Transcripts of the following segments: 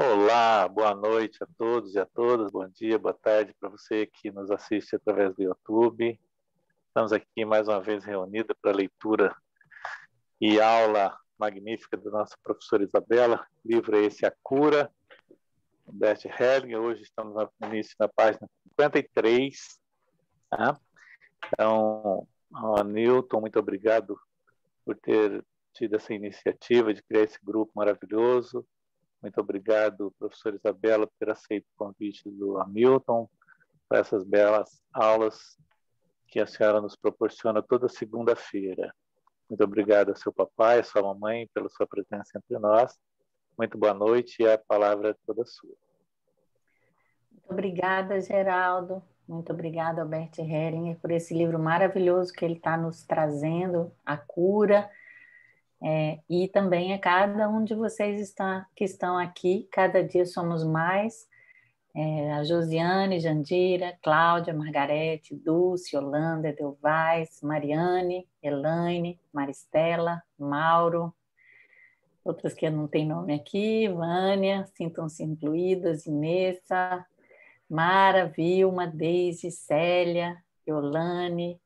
Olá, boa noite a todos e a todas, bom dia, boa tarde para você que nos assiste através do YouTube. Estamos aqui mais uma vez reunidos para a leitura e aula magnífica da nossa professora Isabela. O livro é esse, A Cura, Bert Hellinger. Hoje estamos no início da página 53. Tá? Então, Newton, muito obrigado por ter tido essa iniciativa de criar esse grupo maravilhoso. Muito obrigado, professora Isabela, por ter aceito o convite do Hamilton para essas belas aulas que a senhora nos proporciona toda segunda-feira. Muito obrigado ao seu papai, à sua mamãe, pela sua presença entre nós. Muito boa noite e a palavra é toda sua. Muito obrigada, Geraldo. Muito obrigada, Albert Hellinger, por esse livro maravilhoso que ele está nos trazendo, A Cura. E também a cada um de vocês que estão aqui, cada dia somos mais. A Josiane, Jandira, Cláudia, Margarete, Dulce, Holanda, Edelvais, Mariane, Elaine, Maristela, Mauro, outras que eu não tenho nome aqui, Vânia, sintam-se incluídas, Inessa, Mara, Vilma, Deise, Célia, Yolane,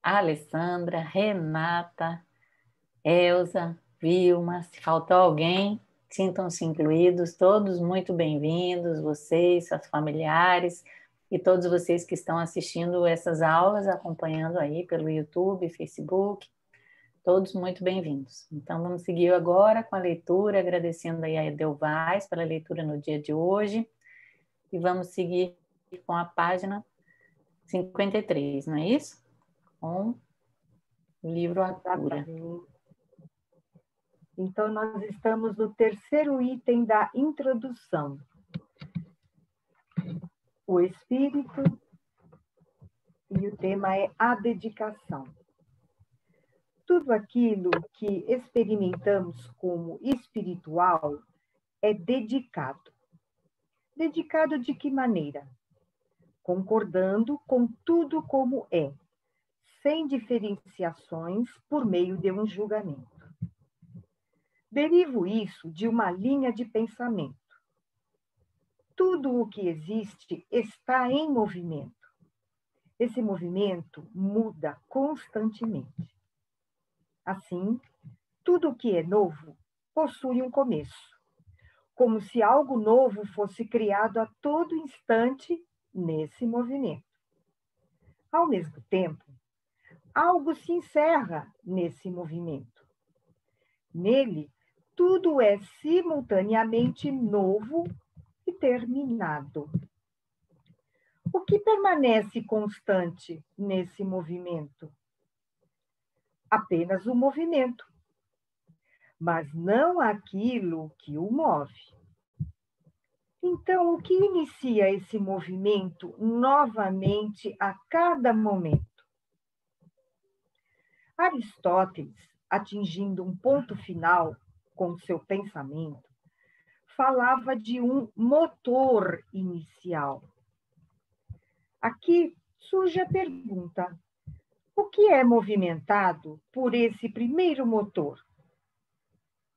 Alessandra, Renata, Elza, Vilma. Se faltou alguém, sintam-se incluídos, todos muito bem-vindos, vocês, seus familiares e todos vocês que estão assistindo essas aulas, acompanhando aí pelo YouTube, Facebook, todos muito bem-vindos. Então, vamos seguir agora com a leitura, agradecendo aí a Edelvais pela leitura no dia de hoje, e vamos seguir com a página 53, não é isso? Com o livro A Cura. Então, nós estamos no terceiro item da introdução. O espírito, e o tema é a dedicação. Tudo aquilo que experimentamos como espiritual é dedicado. Dedicado de que maneira? Concordando com tudo como é, sem diferenciações por meio de um julgamento. Derivo isso de uma linha de pensamento. Tudo o que existe está em movimento. Esse movimento muda constantemente. Assim, tudo o que é novo possui um começo, como se algo novo fosse criado a todo instante nesse movimento. Ao mesmo tempo, algo se encerra nesse movimento. Nele, tudo é simultaneamente novo e terminado. O que permanece constante nesse movimento? Apenas o movimento, mas não aquilo que o move. Então, o que inicia esse movimento novamente a cada momento? Aristóteles, atingindo um ponto final com seu pensamento, falava de um motor inicial. Aqui surge a pergunta: o que é movimentado por esse primeiro motor?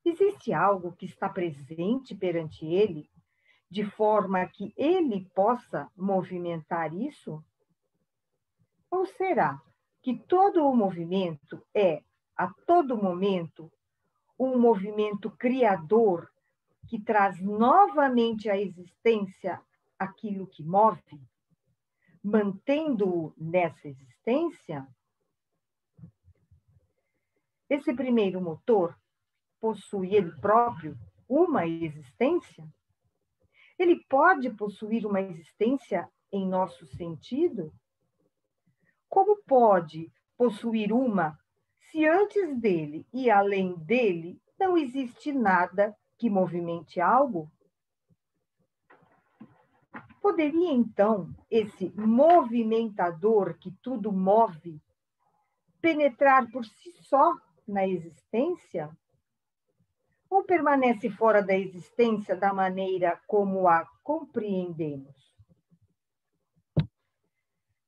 Existe algo que está presente perante ele, de forma que ele possa movimentar isso? Ou será que todo o movimento é, a todo momento, um movimento criador que traz novamente à existência aquilo que move, mantendo-o nessa existência? Esse primeiro motor possui ele próprio uma existência? Ele pode possuir uma existência em nosso sentido? Como pode possuir uma se antes dele e além dele não existe nada que movimente algo? Poderia, então, esse movimentador que tudo move penetrar por si só na existência? Ou permanece fora da existência da maneira como a compreendemos?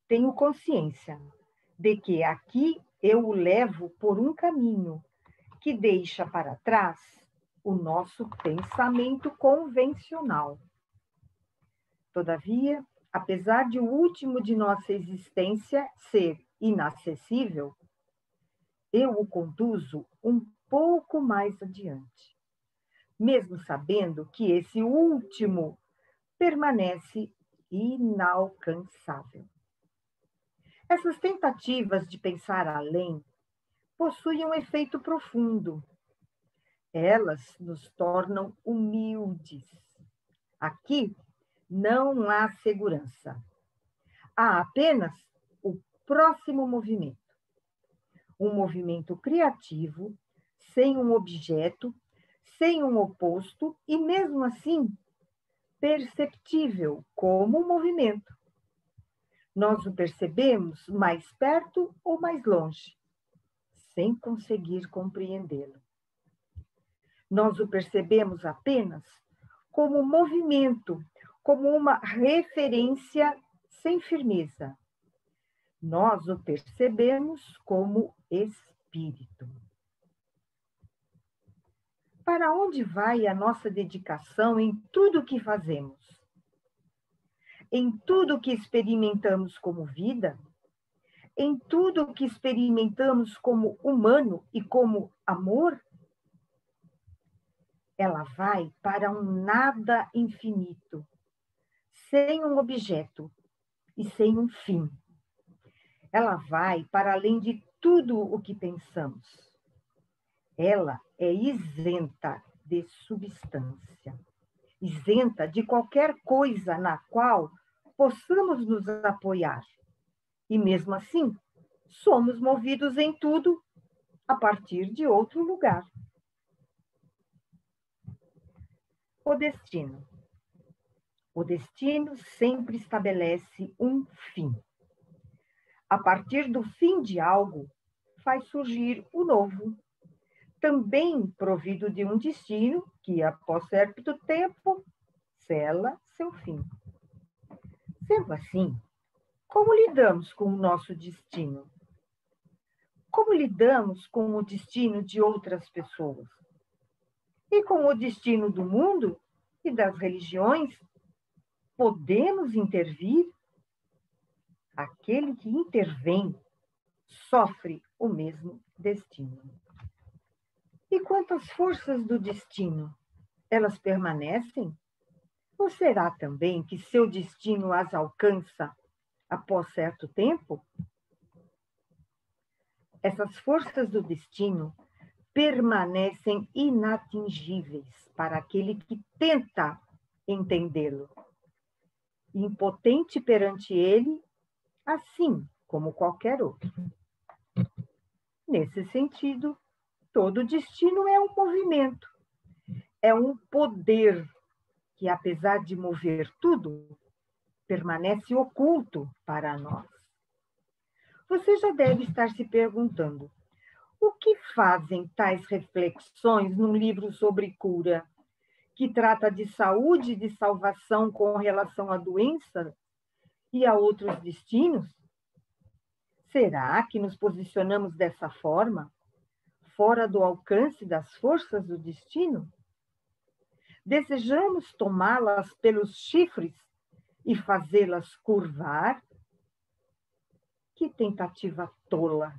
Tenho consciência de que aqui eu o levo por um caminho que deixa para trás o nosso pensamento convencional. Todavia, apesar de o último de nossa existência ser inacessível, eu o conduzo um pouco mais adiante, mesmo sabendo que esse último permanece inalcançável. Essas tentativas de pensar além possuem um efeito profundo. Elas nos tornam humildes. Aqui não há segurança. Há apenas o próximo movimento. Um movimento criativo, sem um objeto, sem um oposto e, mesmo assim, perceptível como um movimento. Nós o percebemos mais perto ou mais longe, sem conseguir compreendê-lo. Nós o percebemos apenas como movimento, como uma referência sem firmeza. Nós o percebemos como espírito. Para onde vai a nossa dedicação em tudo o que fazemos? Em tudo o que experimentamos como vida? Em tudo o que experimentamos como humano e como amor? Ela vai para um nada infinito, sem um objeto e sem um fim. Ela vai para além de tudo o que pensamos. Ela é isenta de substância, isenta de qualquer coisa na qual possamos nos apoiar. E mesmo assim, somos movidos em tudo a partir de outro lugar. O destino. O destino sempre estabelece um fim. A partir do fim de algo, faz surgir o novo, também provido de um destino que, após certo tempo, sela seu fim. Sendo assim, como lidamos com o nosso destino? Como lidamos com o destino de outras pessoas? E com o destino do mundo e das religiões? Podemos intervir? Aquele que intervém sofre o mesmo destino. E quanto às forças do destino, elas permanecem? Ou será também que seu destino as alcança após certo tempo? Essas forças do destino permanecem inatingíveis para aquele que tenta entendê-lo. Impotente perante ele, assim como qualquer outro. Nesse sentido, todo destino é um movimento, é um poder que, apesar de mover tudo, permanece oculto para nós. Você já deve estar se perguntando: o que fazem tais reflexões num livro sobre cura, que trata de saúde e de salvação com relação à doença e a outros destinos? Será que nos posicionamos dessa forma, fora do alcance das forças do destino? Desejamos tomá-las pelos chifres e fazê-las curvar? Que tentativa tola!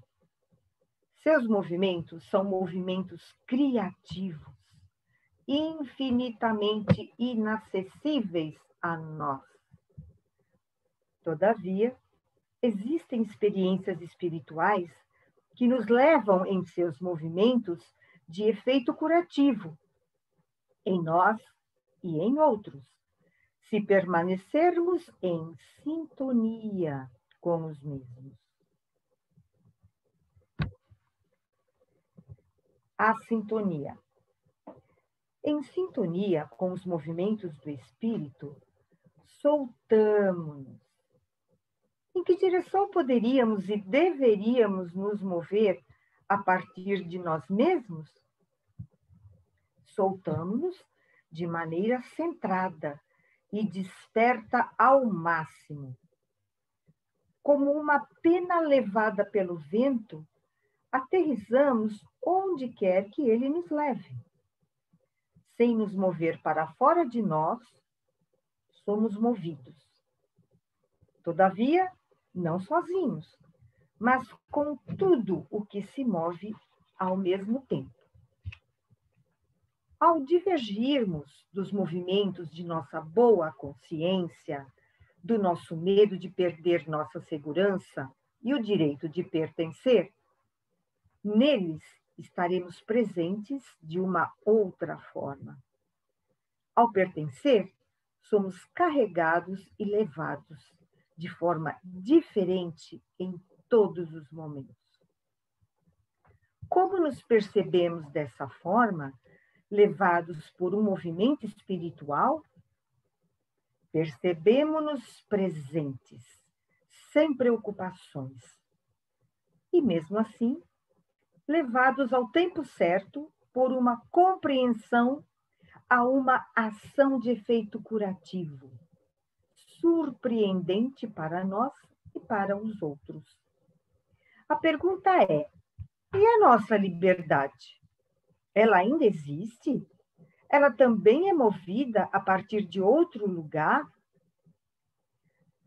Seus movimentos são movimentos criativos, infinitamente inacessíveis a nós. Todavia, existem experiências espirituais que nos levam em seus movimentos de efeito curativo, em nós e em outros, se permanecermos em sintonia com os mesmos. A sintonia. Em sintonia com os movimentos do espírito, soltamos-nos. Em que direção poderíamos e deveríamos nos mover a partir de nós mesmos? Soltamos-nos de maneira centrada e desperta ao máximo. Como uma pena levada pelo vento, aterrissamos onde quer que ele nos leve. sem nos mover para fora de nós, somos movidos. Todavia, não sozinhos, mas com tudo o que se move ao mesmo tempo. Ao divergirmos dos movimentos de nossa boa consciência, do nosso medo de perder nossa segurança e o direito de pertencer, neles estaremos presentes de uma outra forma. Ao pertencer, somos carregados e levados de forma diferente em todos os momentos. Como nos percebemos dessa forma, levados por um movimento espiritual? Percebemos-nos presentes, sem preocupações. E mesmo assim, levados ao tempo certo por uma compreensão a uma ação de efeito curativo, surpreendente para nós e para os outros. A pergunta é: e a nossa liberdade? Ela ainda existe? Ela também é movida a partir de outro lugar?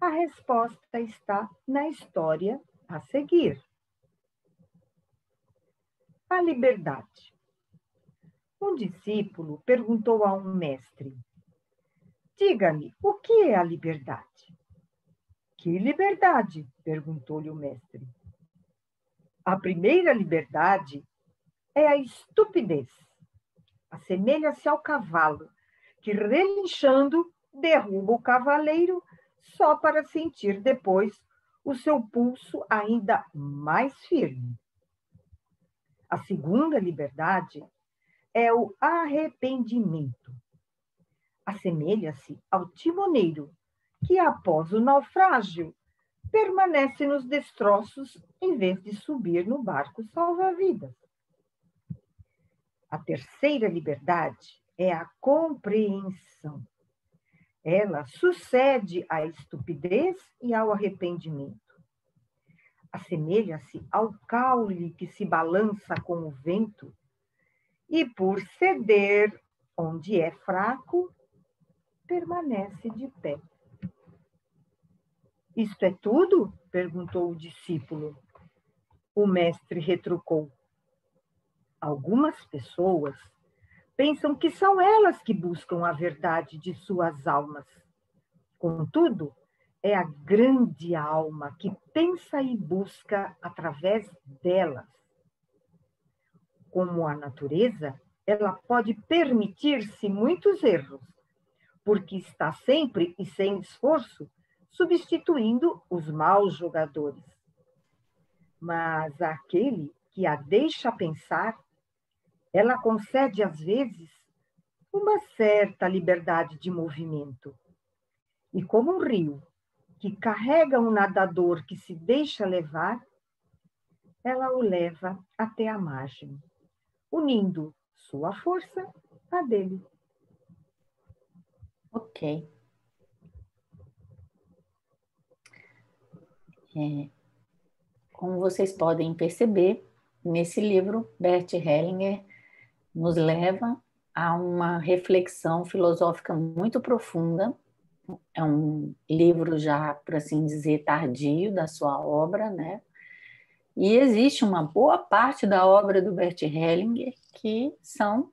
A resposta está na história a seguir. A liberdade. Um discípulo perguntou a um mestre: diga-me, o que é a liberdade? Que liberdade? Perguntou-lhe o mestre. A primeira liberdade é a estupidez. Assemelha-se ao cavalo, que relinchando derruba o cavaleiro só para sentir depois o seu pulso ainda mais firme. A segunda liberdade é o arrependimento. Assemelha-se ao timoneiro, que após o naufrágio permanece nos destroços em vez de subir no barco salva-vidas. A terceira liberdade é a compreensão. Ela sucede à estupidez e ao arrependimento. Assemelha-se ao caule que se balança com o vento e, por ceder onde é fraco, permanece de pé. Isto é tudo? Perguntou o discípulo. O mestre retrucou: algumas pessoas pensam que são elas que buscam a verdade de suas almas. Contudo, é a grande alma que pensa e busca através delas. Como a natureza, ela pode permitir-se muitos erros, porque está sempre e sem esforço substituindo os maus jogadores. Mas aquele que a deixa pensar, ela concede às vezes uma certa liberdade de movimento. E como um rio que carrega um nadador que se deixa levar, ela o leva até a margem, unindo sua força à dele. Ok. Como vocês podem perceber, nesse livro, Bert Hellinger nos leva a uma reflexão filosófica muito profunda. É um livro já, por assim dizer, tardio da sua obra, né? E existe uma boa parte da obra do Bert Hellinger que são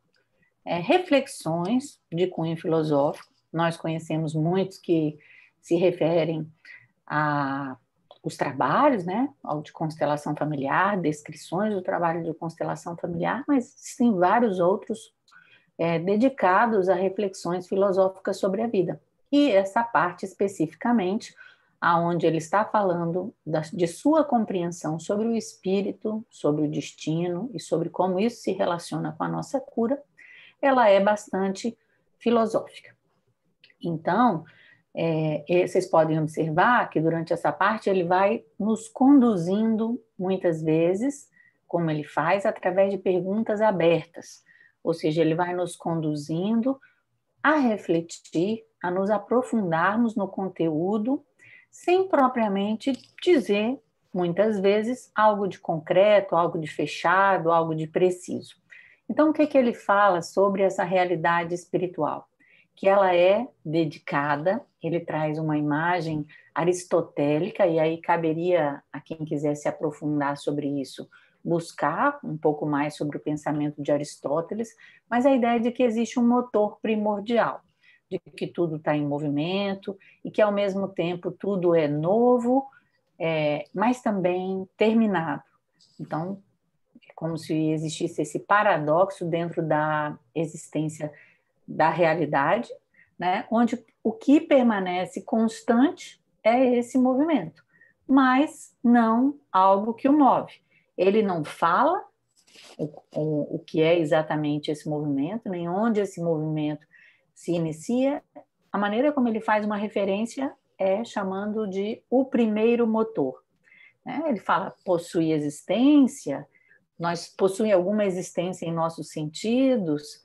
reflexões de cunho filosófico. Nós conhecemos muitos que se referem a os trabalhos, né, de constelação familiar, descrições do trabalho de constelação familiar, mas tem vários outros dedicados a reflexões filosóficas sobre a vida. E essa parte especificamente, aonde ele está falando de sua compreensão sobre o espírito, sobre o destino e sobre como isso se relaciona com a nossa cura, ela é bastante filosófica. Então, vocês podem observar que durante essa parte ele vai nos conduzindo muitas vezes, como ele faz, através de perguntas abertas. Ou seja, ele vai nos conduzindo a refletir, a nos aprofundarmos no conteúdo, sem propriamente dizer, muitas vezes, algo de concreto, algo de fechado, algo de preciso. Então, o que que ele fala sobre essa realidade espiritual? Que ela é dedicada, ele traz uma imagem aristotélica, e aí caberia a quem quiser se aprofundar sobre isso, buscar um pouco mais sobre o pensamento de Aristóteles, mas a ideia de que existe um motor primordial, de que tudo está em movimento e que, ao mesmo tempo, tudo é novo, mas também terminado. Então, é como se existisse esse paradoxo dentro da existência da realidade, né? Onde o que permanece constante é esse movimento, mas não algo que o move. Ele não fala o que é exatamente esse movimento, nem onde esse movimento se inicia. A maneira como ele faz uma referência é chamando de o primeiro motor. Né? Ele fala possui existência, nós possuímos alguma existência em nossos sentidos.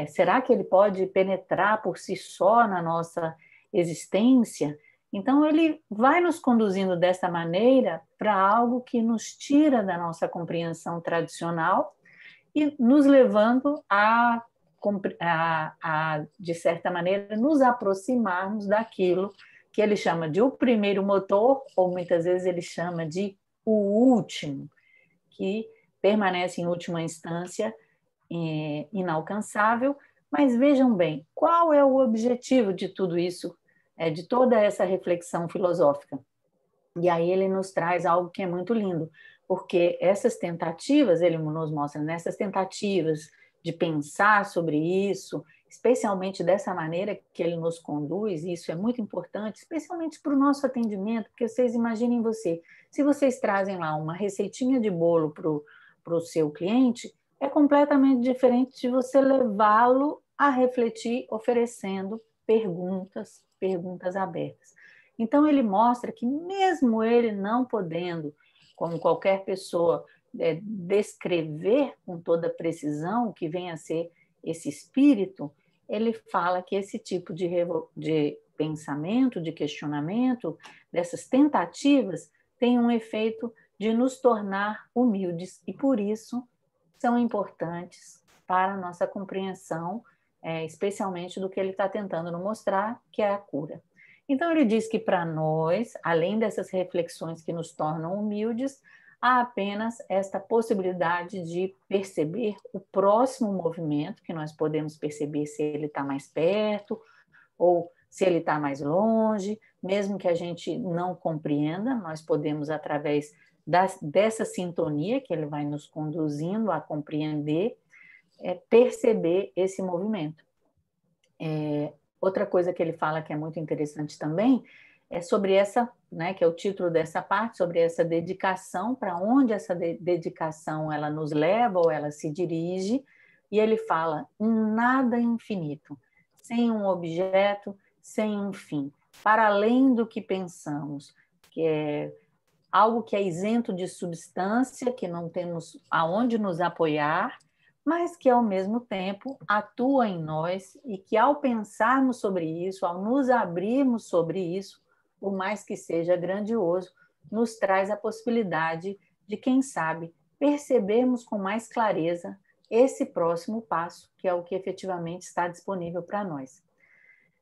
Será que ele pode penetrar por si só na nossa existência? Então, ele vai nos conduzindo dessa maneira para algo que nos tira da nossa compreensão tradicional e nos levando de certa maneira, nos aproximarmos daquilo que ele chama de o primeiro motor, ou muitas vezes ele chama de o último, que permanece em última instância inalcançável. Mas vejam bem, qual é o objetivo de tudo isso, de toda essa reflexão filosófica? E aí ele nos traz algo que é muito lindo, porque essas tentativas, ele nos mostra nessas tentativas de pensar sobre isso, especialmente dessa maneira que ele nos conduz, e isso é muito importante, especialmente para o nosso atendimento, porque vocês imaginem se vocês trazem lá uma receitinha de bolo para o seu cliente, é completamente diferente de você levá-lo a refletir, oferecendo perguntas abertas. Então, ele mostra que, mesmo ele não podendo, como qualquer pessoa, descrever com toda precisão o que vem a ser esse espírito, ele fala que esse tipo de pensamento, de questionamento, dessas tentativas, tem um efeito de nos tornar humildes e, por isso, são importantes para a nossa compreensão, especialmente do que ele está tentando nos mostrar, que é a cura. Então, ele diz que para nós, além dessas reflexões que nos tornam humildes, há apenas esta possibilidade de perceber o próximo movimento, que nós podemos perceber se ele está mais perto ou se ele está mais longe, mesmo que a gente não compreenda, nós podemos, através dessa sintonia que ele vai nos conduzindo a compreender, perceber esse movimento. Outra coisa que ele fala que é muito interessante também é sobre essa, né, que é o título dessa parte, sobre essa dedicação, para onde essa dedicação ela nos leva ou ela se dirige, e ele fala nada infinito, sem um objeto, sem um fim, para além do que pensamos, que é algo que é isento de substância, que não temos aonde nos apoiar, mas que, ao mesmo tempo, atua em nós e que, ao pensarmos sobre isso, ao nos abrirmos sobre isso, por mais que seja grandioso, nos traz a possibilidade de, quem sabe, percebermos com mais clareza esse próximo passo, que é o que efetivamente está disponível para nós.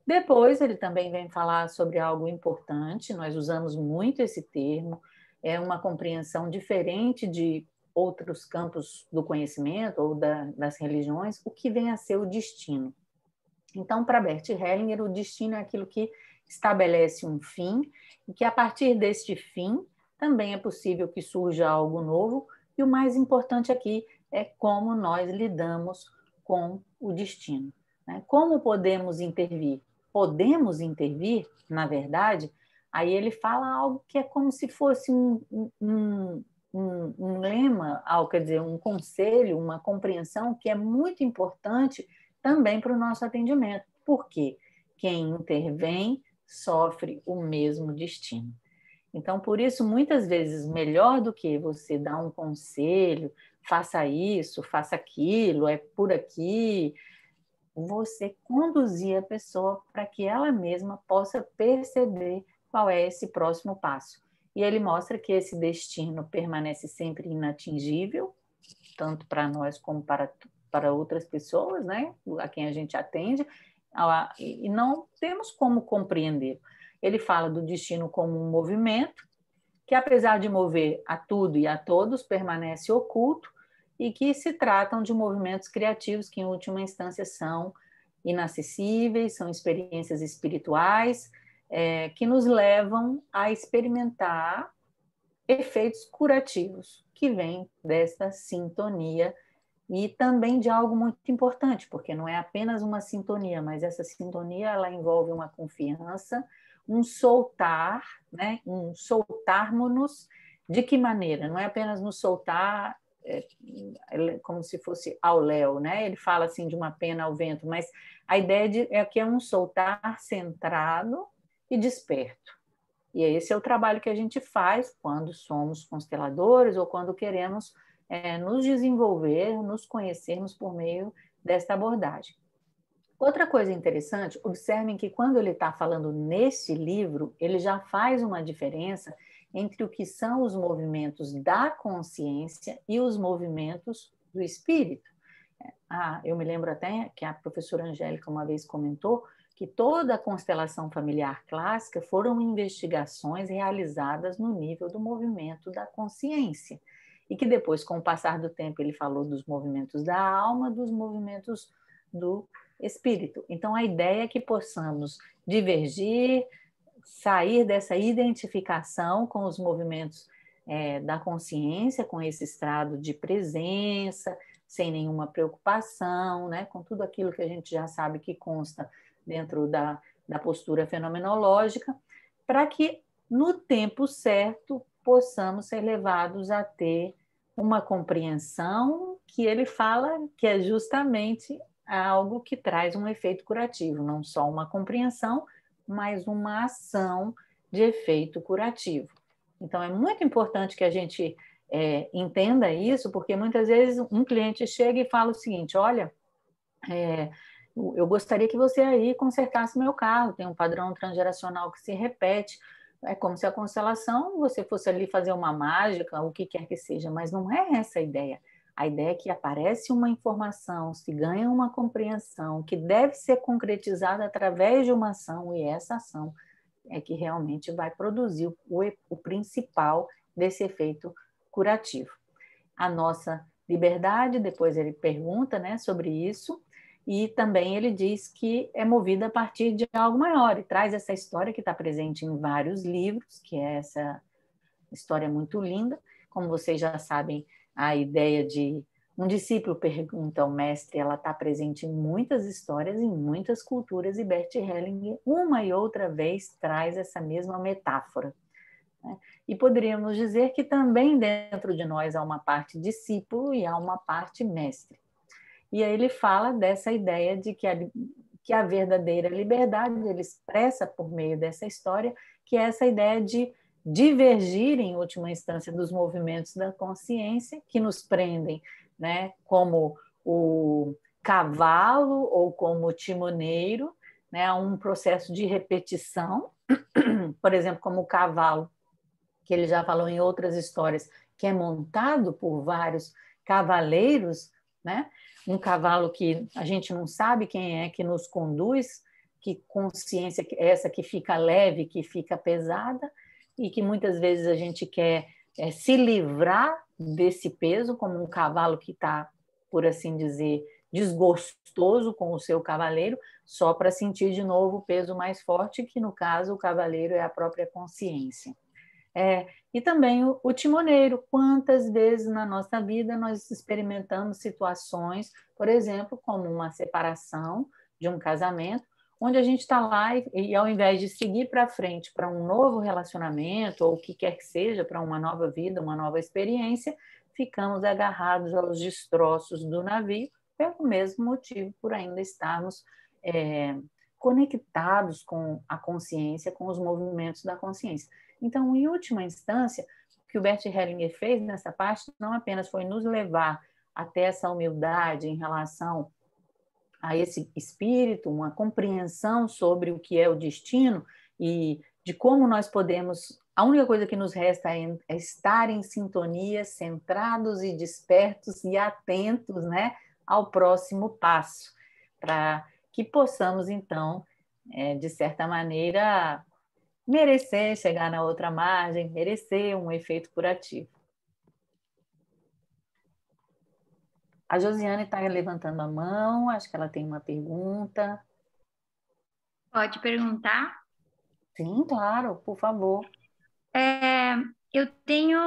Depois, ele também vem falar sobre algo importante, nós usamos muito esse termo, é uma compreensão diferente de outros campos do conhecimento ou das religiões, o que vem a ser o destino. Então, para Bert Hellinger, o destino é aquilo que estabelece um fim e que, a partir deste fim, também é possível que surja algo novo, e o mais importante aqui é como nós lidamos com o destino. Né? Como podemos intervir? Podemos intervir, na verdade, aí ele fala algo que é como se fosse um lema, quer dizer, um conselho, uma compreensão que é muito importante também para o nosso atendimento. Por quê? Quem intervém sofre o mesmo destino. Então, por isso, muitas vezes, melhor do que você dar um conselho, faça isso, faça aquilo, é por aqui, você conduzir a pessoa para que ela mesma possa perceber qual é esse próximo passo. E ele mostra que esse destino permanece sempre inatingível, tanto para nós como para outras pessoas, né, a quem a gente atende, e não temos como compreender. Ele fala do destino como um movimento, que apesar de mover a tudo e a todos, permanece oculto, e que se tratam de movimentos criativos que, em última instância, são inacessíveis, são experiências espirituais, que nos levam a experimentar efeitos curativos que vêm dessa sintonia e também de algo muito importante, porque não é apenas uma sintonia, mas essa sintonia ela envolve uma confiança, um soltar, né? Um soltarmos-nos. De que maneira? Não é apenas nos soltar como se fosse ao léu, né? Ele fala assim de uma pena ao vento, mas a ideia é que é um soltar centrado e desperto. E esse é o trabalho que a gente faz quando somos consteladores ou quando queremos nos desenvolver, nos conhecermos por meio desta abordagem. Outra coisa interessante, observem que quando ele está falando nesse livro, ele já faz uma diferença entre o que são os movimentos da consciência e os movimentos do espírito. Eu me lembro até que a professora Angélica uma vez comentou que toda a constelação familiar clássica foram investigações realizadas no nível do movimento da consciência. E que depois, com o passar do tempo, ele falou dos movimentos da alma, dos movimentos do espírito. Então, a ideia é que possamos divergir, sair dessa identificação com os movimentos da consciência, com esse estado de presença, sem nenhuma preocupação, né? Com tudo aquilo que a gente já sabe que consta dentro da postura fenomenológica, para que, no tempo certo, possamos ser levados a ter uma compreensão que ele fala que é justamente algo que traz um efeito curativo, não só uma compreensão, mas uma ação de efeito curativo. Então, é muito importante que a gente entenda isso, porque muitas vezes um cliente chega e fala o seguinte: olha, eu gostaria que você aí consertasse meu carro, tem um padrão transgeracional que se repete, é como se a constelação você fosse ali fazer uma mágica, o que quer que seja, mas não é essa a ideia. A ideia é que aparece uma informação, se ganha uma compreensão que deve ser concretizada através de uma ação, e essa ação é que realmente vai produzir o principal desse efeito curativo. A nossa liberdade, depois ele pergunta, né, sobre isso, e também ele diz que é movida a partir de algo maior, e traz essa história que está presente em vários livros, que é essa história muito linda. Como vocês já sabem, a ideia de um discípulo pergunta ao mestre, ela está presente em muitas histórias, em muitas culturas, e Bert Hellinger, uma e outra vez, traz essa mesma metáfora. Né? E poderíamos dizer que também dentro de nós há uma parte discípulo e há uma parte mestre. E aí ele fala dessa ideia de que a verdadeira liberdade, ele expressa por meio dessa história, que é essa ideia de divergir, em última instância, dos movimentos da consciência que nos prendem, né, como o cavalo ou como o timoneiro, né, a um processo de repetição, por exemplo, como o cavalo, que ele já falou em outras histórias, que é montado por vários cavaleiros, né? Um cavalo que a gente não sabe quem é que nos conduz, que consciência é essa que fica leve, que fica pesada, e que muitas vezes a gente quer se livrar desse peso, como um cavalo que está, por assim dizer, desgostoso com o seu cavaleiro, só para sentir de novo o peso mais forte, que no caso o cavaleiro é a própria consciência. E também o timoneiro. Quantas vezes na nossa vida nós experimentamos situações, por exemplo, como uma separação de um casamento, onde a gente está lá e ao invés de seguir para frente para um novo relacionamento, ou o que quer que seja, para uma nova vida, uma nova experiência, ficamos agarrados aos destroços do navio, pelo mesmo motivo, por ainda estarmos conectados com a consciência, com os movimentos da consciência. Então, em última instância, o que o Bert Hellinger fez nessa parte não apenas foi nos levar até essa humildade em relação a esse espírito, uma compreensão sobre o que é o destino e de como nós podemos A única coisa que nos resta é estar em sintonia, centrados e despertos e atentos, né, ao próximo passo, para que possamos, então, de certa maneira, merecer chegar na outra margem, merecer um efeito curativo. A Josiane está levantando a mão, acho que ela tem uma pergunta. Pode perguntar? Sim, claro, por favor. Eu tenho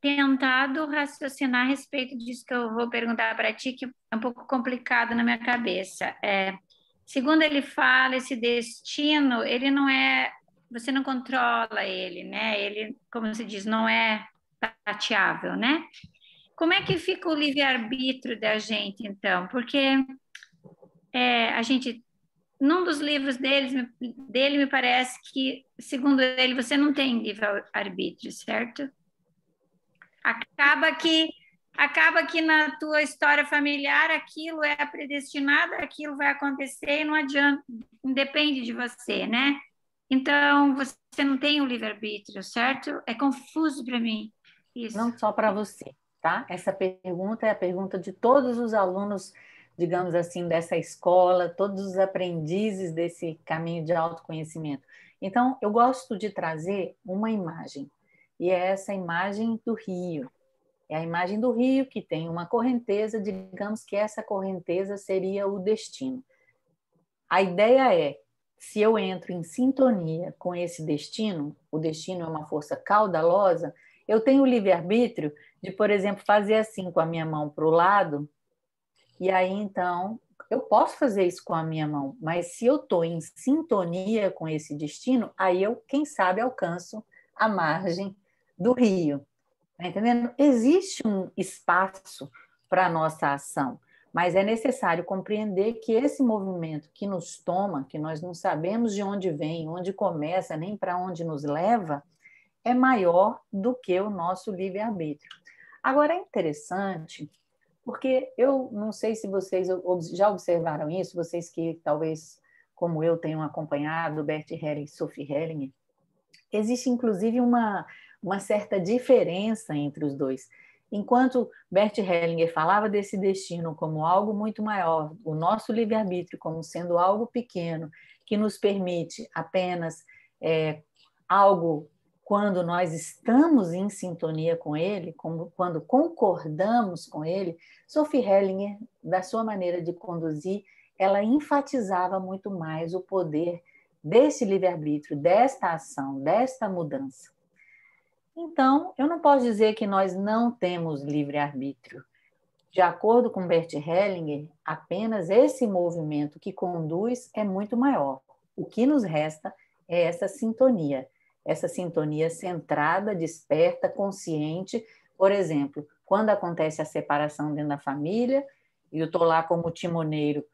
tentado raciocinar a respeito disso que eu vou perguntar para ti, que é um pouco complicado na minha cabeça. Segundo ele fala, esse destino, ele não é... Você não controla ele, né? Ele, como se diz, não é tateável, né? Como é que fica o livre-arbítrio da gente, então? Porque a gente... Num dos livros dele me parece que, segundo ele, você não tem livre-arbítrio, certo? Acaba que na tua história familiar aquilo é predestinado, aquilo vai acontecer e não adianta, não depende de você, né? Então, você não tem o livre-arbítrio, certo? É confuso para mim isso. Não só para você, tá? Essa pergunta é a pergunta de todos os alunos, digamos assim, dessa escola, todos os aprendizes desse caminho de autoconhecimento. Então, eu gosto de trazer uma imagem, e é essa imagem do rio. É a imagem do rio que tem uma correnteza, digamos que essa correnteza seria o destino. A ideia é, se eu entro em sintonia com esse destino, o destino é uma força caudalosa, eu tenho o livre-arbítrio de, por exemplo, fazer assim com a minha mão para o lado, e aí então eu posso fazer isso com a minha mão, mas se eu estou em sintonia com esse destino, aí eu, quem sabe, alcanço a margem do rio. Tá entendendo? Existe um espaço para a nossa ação, mas é necessário compreender que esse movimento que nos toma, que nós não sabemos de onde vem, onde começa, nem para onde nos leva, é maior do que o nosso livre-arbítrio. Agora, é interessante, porque eu não sei se vocês já observaram isso, vocês que talvez, como eu, tenham acompanhado Bert Hellinger e Sophie Hellinger, existe inclusive uma certa diferença entre os dois. Enquanto Bert Hellinger falava desse destino como algo muito maior, o nosso livre-arbítrio como sendo algo pequeno, que nos permite apenas algo quando nós estamos em sintonia com ele, quando concordamos com ele, Sophie Hellinger, da sua maneira de conduzir, ela enfatizava muito mais o poder desse livre-arbítrio, desta ação, desta mudança. Então, eu não posso dizer que nós não temos livre-arbítrio. De acordo com Bert Hellinger, apenas esse movimento que conduz é muito maior. O que nos resta é essa sintonia centrada, desperta, consciente. Por exemplo, quando acontece a separação dentro da família, e eu estou lá como timoneiro,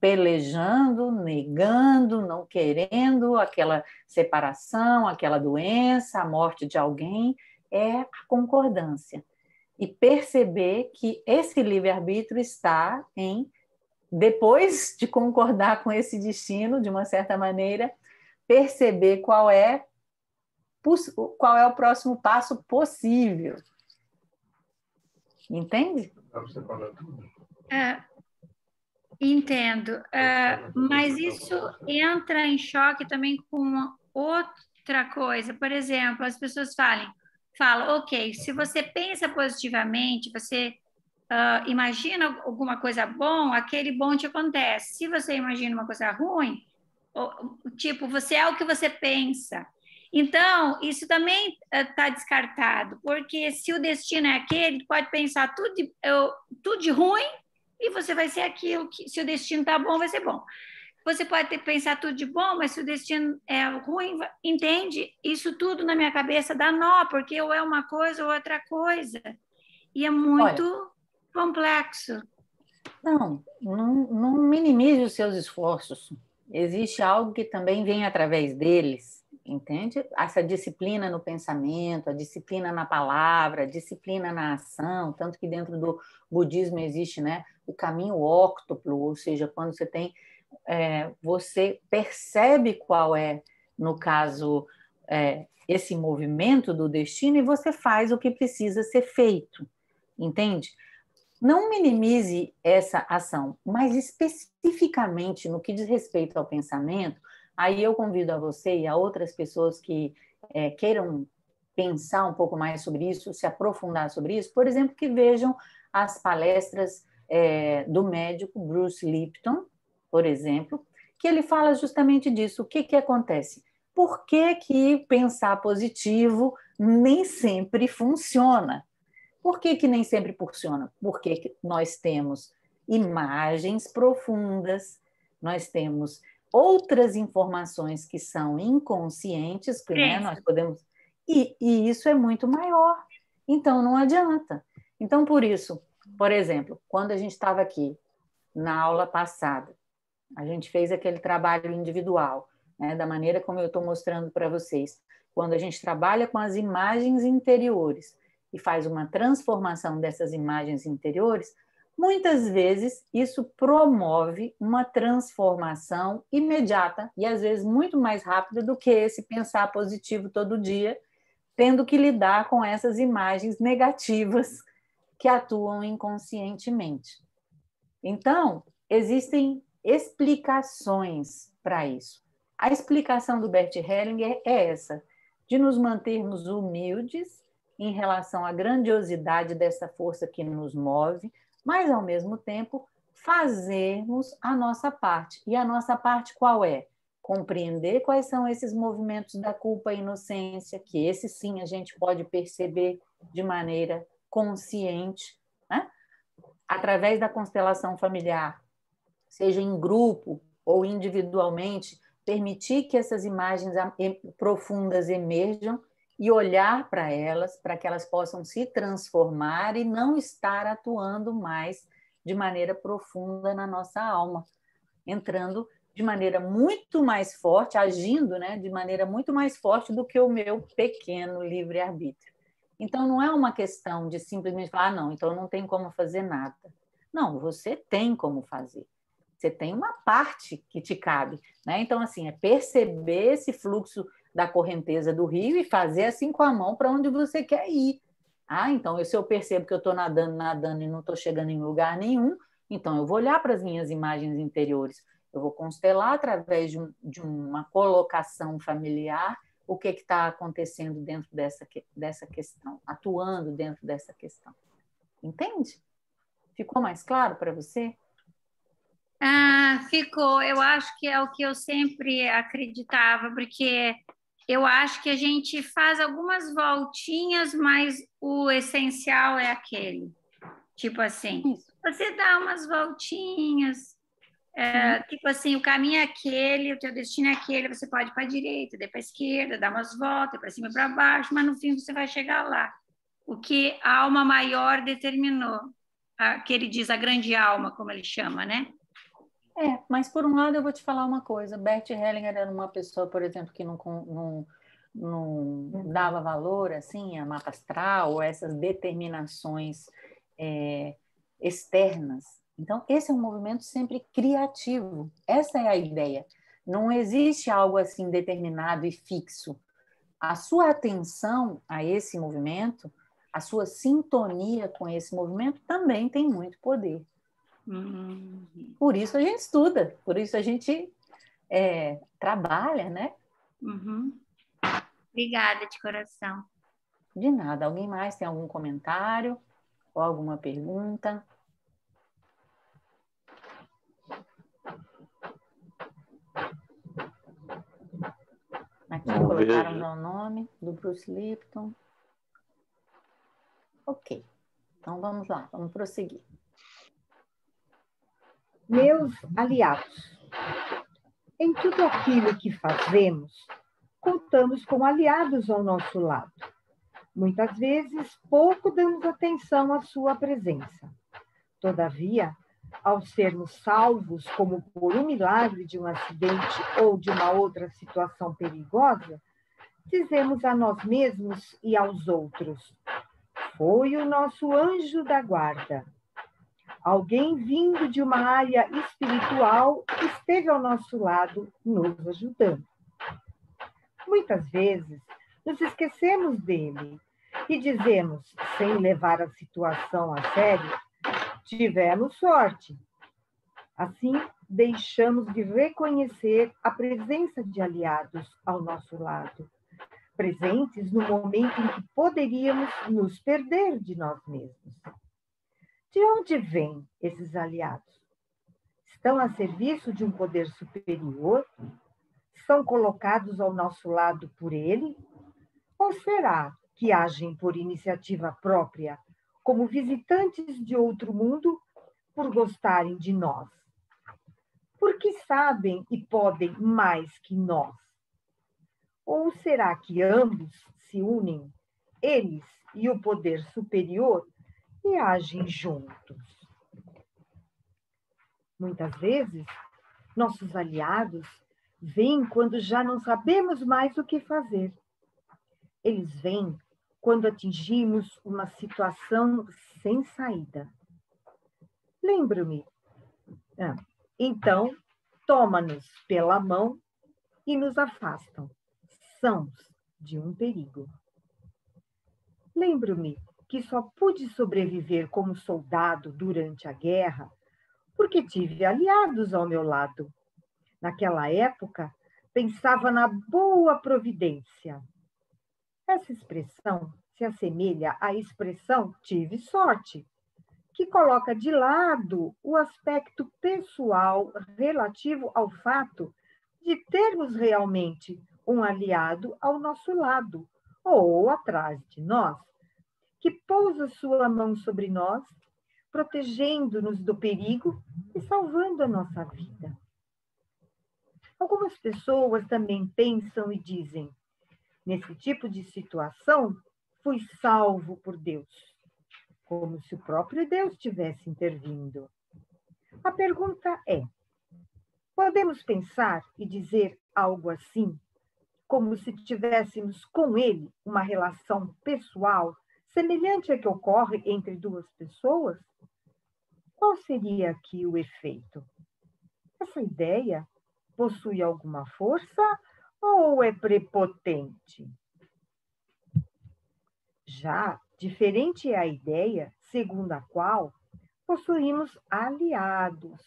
pelejando, negando, não querendo aquela separação, aquela doença, a morte de alguém, é a concordância. E perceber que esse livre-arbítrio está em, depois de concordar com esse destino, de uma certa maneira, perceber qual é o próximo passo possível. Entende? Entendo, mas isso entra em choque também com outra coisa. Por exemplo, as pessoas falam, ok, se você pensa positivamente, você imagina alguma coisa bom, aquele bom te acontece. Se você imagina uma coisa ruim, tipo, você é o que você pensa. Então, isso também está descartado, porque se o destino é aquele, pode pensar tudo de ruim, e você vai ser aquilo que, se o destino está bom, vai ser bom. Você pode pensar tudo de bom, mas se o destino é ruim, entende? Isso tudo na minha cabeça dá nó, porque ou é uma coisa ou outra coisa. E é muito complexo. Não minimize os seus esforços. Existe algo que também vem através deles, entende? Essa disciplina no pensamento, a disciplina na palavra, a disciplina na ação, tanto que dentro do budismo existe, né, o caminho óctuplo, ou seja, quando você tem, você percebe qual é, no caso, esse movimento do destino e você faz o que precisa ser feito, entende? Não minimize essa ação, mas especificamente no que diz respeito ao pensamento, aí eu convido a você e a outras pessoas que queiram pensar um pouco mais sobre isso, se aprofundar sobre isso, por exemplo, que vejam as palestras do médico Bruce Lipton, por exemplo, que ele fala justamente disso. O que acontece? Por que pensar positivo nem sempre funciona? Por que nem sempre funciona? Porque nós temos imagens profundas, nós temos outras informações que são inconscientes, né? Nós podemos... E isso é muito maior. Então, não adianta. Então, por isso, por exemplo, quando a gente estava aqui na aula passada, a gente fez aquele trabalho individual, né? Da maneira como eu estou mostrando para vocês. Quando a gente trabalha com as imagens interiores e faz uma transformação dessas imagens interiores, muitas vezes isso promove uma transformação imediata e às vezes muito mais rápida do que esse pensar positivo todo dia, tendo que lidar com essas imagens negativas que atuam inconscientemente. Então, existem explicações para isso. A explicação do Bert Hellinger é essa, de nos mantermos humildes em relação à grandiosidade dessa força que nos move, mas, ao mesmo tempo, fazermos a nossa parte. E a nossa parte qual é? Compreender quais são esses movimentos da culpa e inocência, que esse sim a gente pode perceber de maneira consciente, né? Através da constelação familiar, seja em grupo ou individualmente, permitir que essas imagens profundas emerjam e olhar para elas, para que elas possam se transformar e não estar atuando mais de maneira profunda na nossa alma, entrando de maneira muito mais forte, agindo, né, de maneira muito mais forte do que o meu pequeno livre-arbítrio. Então, não é uma questão de simplesmente falar, não, então não tem como fazer nada. Não, você tem como fazer. Você tem uma parte que te cabe, né? Então, assim, é perceber esse fluxo da correnteza do rio e fazer assim com a mão para onde você quer ir. Então, se eu percebo que eu estou nadando e não estou chegando em lugar nenhum, então eu vou olhar para as minhas imagens interiores, eu vou constelar através de uma colocação familiar o que está acontecendo dentro dessa questão, atuando dentro dessa questão. Entende? Ficou mais claro para você? Ficou. Eu acho que é o que eu sempre acreditava, porque eu acho que a gente faz algumas voltinhas, mas o essencial é aquele. Tipo assim, você dá umas voltinhas, tipo assim, o caminho é aquele, o teu destino é aquele, você pode ir para a direita, daí para a esquerda, dar umas voltas, para cima e para baixo, mas no fim você vai chegar lá. O que a alma maior determinou, que ele diz a grande alma, como ele chama, né? Mas por um lado eu vou te falar uma coisa. Bert Hellinger era uma pessoa, por exemplo, que não dava valor assim, a mapa astral, ou essas determinações externas. Então, esse é um movimento sempre criativo. Essa é a ideia. Não existe algo assim determinado e fixo. A sua atenção a esse movimento, a sua sintonia com esse movimento também tem muito poder. Por isso a gente estuda, por isso a gente trabalha, né? Obrigada de coração. De nada. Alguém mais tem algum comentário ou alguma pergunta? Aqui colocaram já o nome do Bruce Lipton. Ok. Então vamos lá, vamos prosseguir. Meus aliados, em tudo aquilo que fazemos, contamos com aliados ao nosso lado. Muitas vezes, pouco damos atenção à sua presença. Todavia, ao sermos salvos, como por um milagre de um acidente ou de uma outra situação perigosa, dizemos a nós mesmos e aos outros: foi o nosso anjo da guarda. Alguém vindo de uma área espiritual esteve ao nosso lado, nos ajudando. Muitas vezes, nos esquecemos dele e dizemos, sem levar a situação a sério, tivemos sorte. Assim, deixamos de reconhecer a presença de aliados ao nosso lado, presentes no momento em que poderíamos nos perder de nós mesmos. De onde vêm esses aliados? Estão a serviço de um poder superior? São colocados ao nosso lado por ele? Ou será que agem por iniciativa própria, como visitantes de outro mundo, por gostarem de nós? Porque sabem e podem mais que nós? Ou será que ambos se unem, eles e o poder superior, e agem juntos? Muitas vezes, nossos aliados vêm quando já não sabemos mais o que fazer. Eles vêm quando atingimos uma situação sem saída. Lembro-me. Então, toma-nos pela mão e nos afastam, sãos de um perigo. Lembro-me que só pude sobreviver como soldado durante a guerra porque tive aliados ao meu lado. Naquela época, pensava na boa providência. Essa expressão se assemelha à expressão tive sorte, que coloca de lado o aspecto pessoal relativo ao fato de termos realmente um aliado ao nosso lado ou atrás de nós, que pousa sua mão sobre nós, protegendo-nos do perigo e salvando a nossa vida. Algumas pessoas também pensam e dizem, nesse tipo de situação, fui salvo por Deus, como se o próprio Deus tivesse intervindo. A pergunta é, podemos pensar e dizer algo assim, como se tivéssemos com ele uma relação pessoal semelhante à que ocorre entre duas pessoas? Qual seria aqui o efeito? Essa ideia possui alguma força ou é prepotente? Já diferente é a ideia segundo a qual possuímos aliados,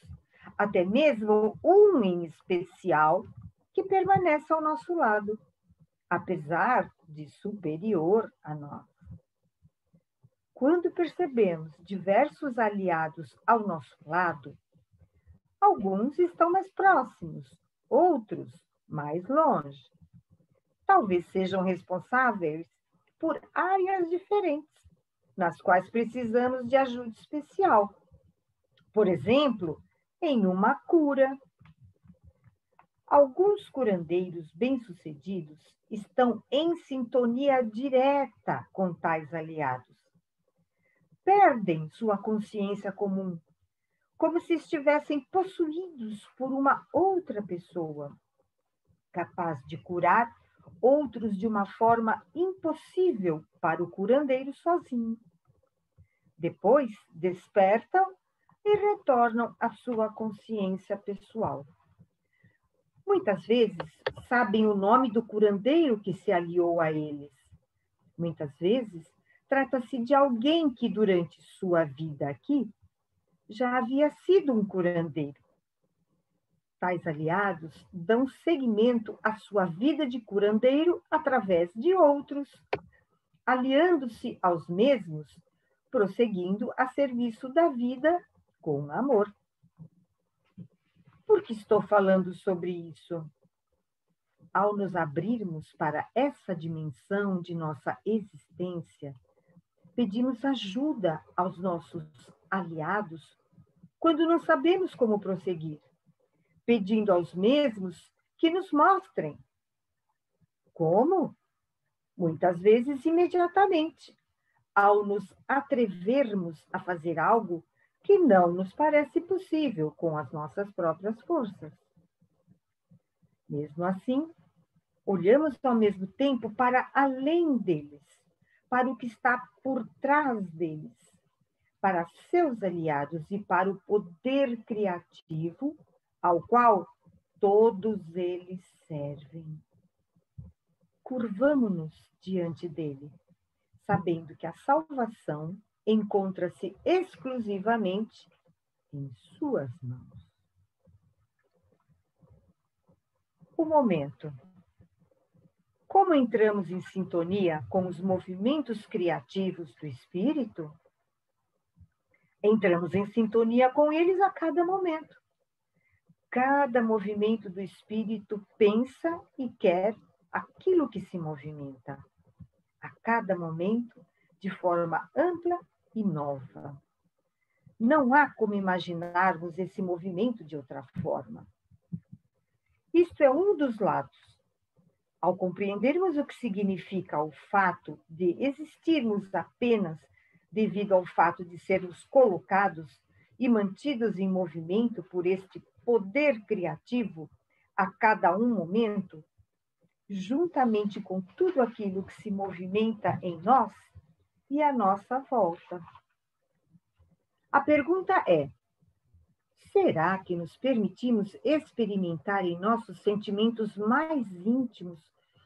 até mesmo um em especial que permanece ao nosso lado, apesar de superior a nós. Quando percebemos diversos aliados ao nosso lado, alguns estão mais próximos, outros mais longe. Talvez sejam responsáveis por áreas diferentes, nas quais precisamos de ajuda especial. Por exemplo, em uma cura. Alguns curandeiros bem-sucedidos estão em sintonia direta com tais aliados. Perdem sua consciência comum, como se estivessem possuídos por uma outra pessoa, capaz de curar outros de uma forma impossível para o curandeiro sozinho. Depois, despertam e retornam à sua consciência pessoal. Muitas vezes, sabem o nome do curandeiro que se aliou a eles. Muitas vezes, trata-se de alguém que, durante sua vida aqui, já havia sido um curandeiro. Tais aliados dão seguimento à sua vida de curandeiro através de outros, aliando-se aos mesmos, prosseguindo a serviço da vida com amor. Por que estou falando sobre isso? Ao nos abrirmos para essa dimensão de nossa existência, pedimos ajuda aos nossos aliados quando não sabemos como prosseguir, pedindo aos mesmos que nos mostrem. Como? Muitas vezes imediatamente, ao nos atrevermos a fazer algo que não nos parece possível com as nossas próprias forças. Mesmo assim, olhamos ao mesmo tempo para além deles, para o que está por trás deles, para seus aliados e para o poder criativo ao qual todos eles servem. curvamo-nos diante dele, sabendo que a salvação encontra-se exclusivamente em suas mãos. O momento. Como entramos em sintonia com os movimentos criativos do espírito? Entramos em sintonia com eles a cada momento. Cada movimento do espírito pensa e quer aquilo que se movimenta. A cada momento, de forma ampla e nova. Não há como imaginarmos esse movimento de outra forma. Isto é um dos lados. Ao compreendermos o que significa o fato de existirmos apenas devido ao fato de sermos colocados e mantidos em movimento por este poder criativo a cada um momento, juntamente com tudo aquilo que se movimenta em nós e à nossa volta. A pergunta é: será que nos permitimos experimentar em nossos sentimentos mais íntimos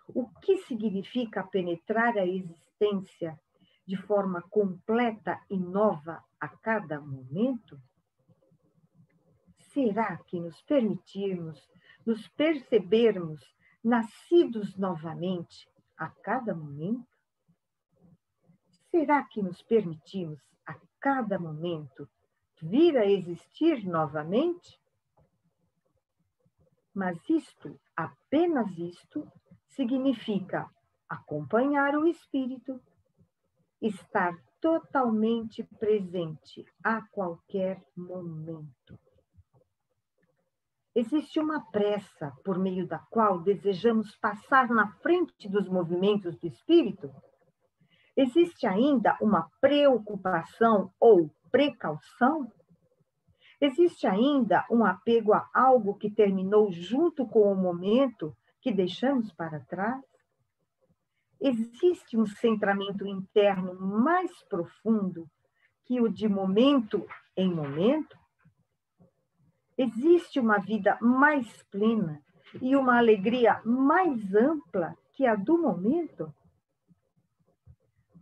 o que significa penetrar a existência de forma completa e nova a cada momento? Será que nos permitirmos nos percebermos nascidos novamente a cada momento? Será que nos permitimos a cada momento vir a existir novamente? Mas isto, apenas isto, significa acompanhar o espírito, estar totalmente presente a qualquer momento. Existe uma pressa por meio da qual desejamos passar na frente dos movimentos do espírito? Existe ainda uma preocupação ou precaução? Existe ainda um apego a algo que terminou junto com o momento que deixamos para trás? Existe um centramento interno mais profundo que o de momento em momento? Existe uma vida mais plena e uma alegria mais ampla que a do momento?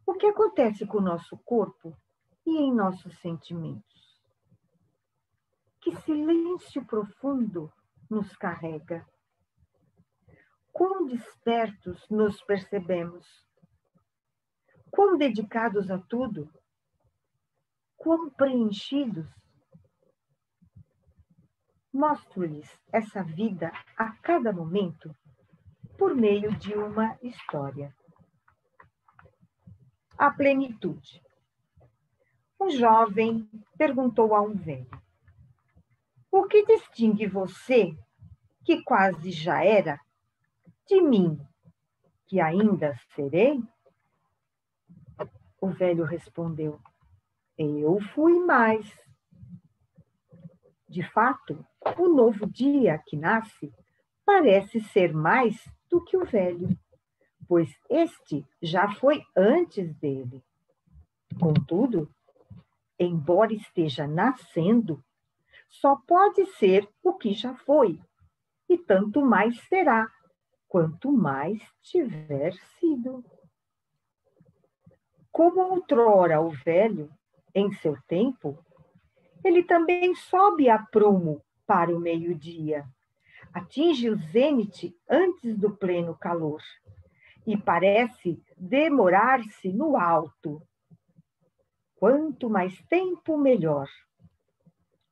O que acontece com o nosso corpo e em nossos sentimentos? Que silêncio profundo nos carrega? Quão despertos nos percebemos? Quão dedicados a tudo? Quão preenchidos? Mostro-lhes essa vida a cada momento por meio de uma história. A plenitude. Um jovem perguntou a um velho: o que distingue você, que quase já era, de mim, que ainda serei? O velho respondeu: eu fui mais. De fato, o novo dia que nasce parece ser mais do que o velho, pois este já foi antes dele. Contudo, embora esteja nascendo, só pode ser o que já foi, e tanto mais será, quanto mais tiver sido. Como outrora o velho, em seu tempo, ele também sobe a prumo para o meio-dia, atinge o zênite antes do pleno calor e parece demorar-se no alto. Quanto mais tempo, melhor,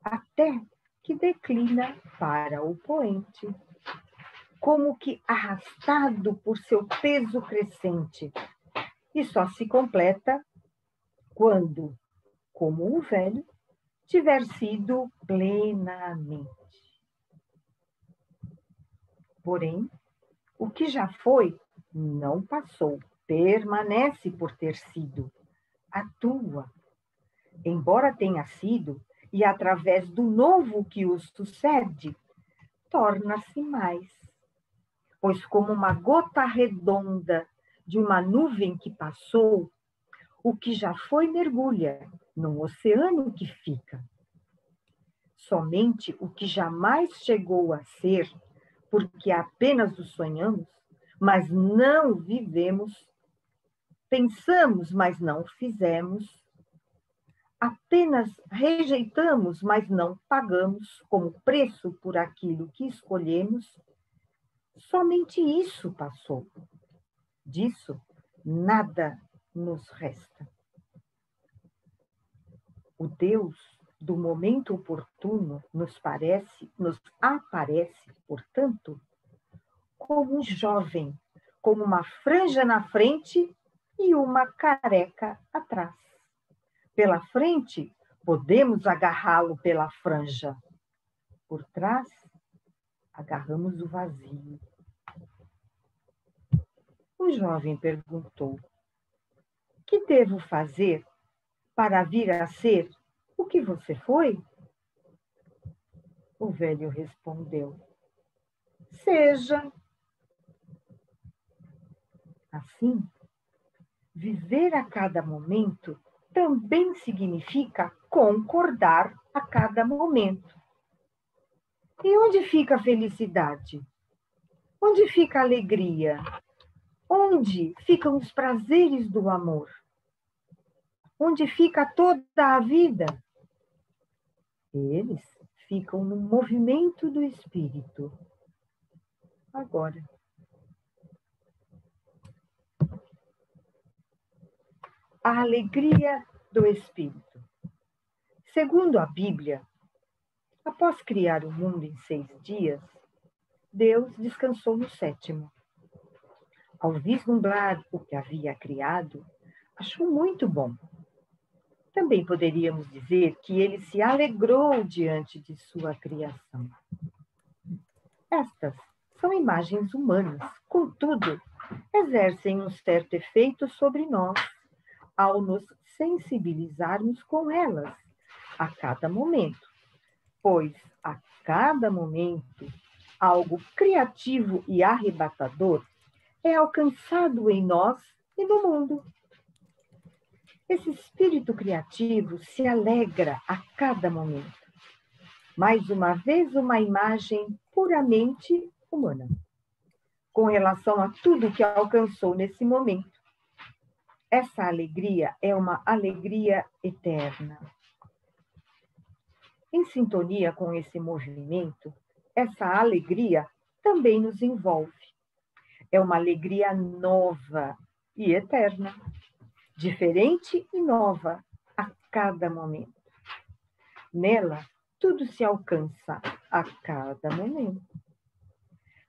até que declina para o poente, como que arrastado por seu peso crescente, e só se completa quando, como o velho, tiver sido plenamente. Porém, o que já foi não passou, permanece por ter sido, atua, embora tenha sido, e através do novo que o sucede, torna-se mais. Pois como uma gota redonda de uma nuvem que passou, o que já foi mergulha num oceano que fica. Somente o que jamais chegou a ser, porque apenas o sonhamos, mas não vivemos. Pensamos, mas não fizemos. Apenas rejeitamos, mas não pagamos como preço por aquilo que escolhemos. Somente isso passou. Disso, nada nos resta. O Deus do momento oportuno nos aparece, portanto, como um jovem, como uma franja na frente e uma careca atrás. Pela frente, podemos agarrá-lo pela franja. Por trás, agarramos o vazio. O jovem perguntou: que devo fazer para vir a ser o que você foi? O velho respondeu: seja. Assim, viver a cada momento também significa concordar a cada momento. E onde fica a felicidade? Onde fica a alegria? Onde ficam os prazeres do amor? Onde fica toda a vida? Eles ficam no movimento do espírito. Agora, a alegria do espírito. Segundo a Bíblia, após criar o mundo em 6 dias, Deus descansou no 7º. Ao vislumbrar o que havia criado, achou muito bom. Também poderíamos dizer que ele se alegrou diante de sua criação. Estas são imagens humanas, contudo, exercem um certo efeito sobre nós, ao nos sensibilizarmos com elas a cada momento, pois a cada momento algo criativo e arrebatador é alcançado em nós e no mundo. Esse espírito criativo se alegra a cada momento. Mais uma vez, uma imagem puramente humana, com relação a tudo que alcançou nesse momento. Essa alegria é uma alegria eterna. Em sintonia com esse movimento, essa alegria também nos envolve. É uma alegria nova e eterna, diferente e nova a cada momento. Nela, tudo se alcança a cada momento.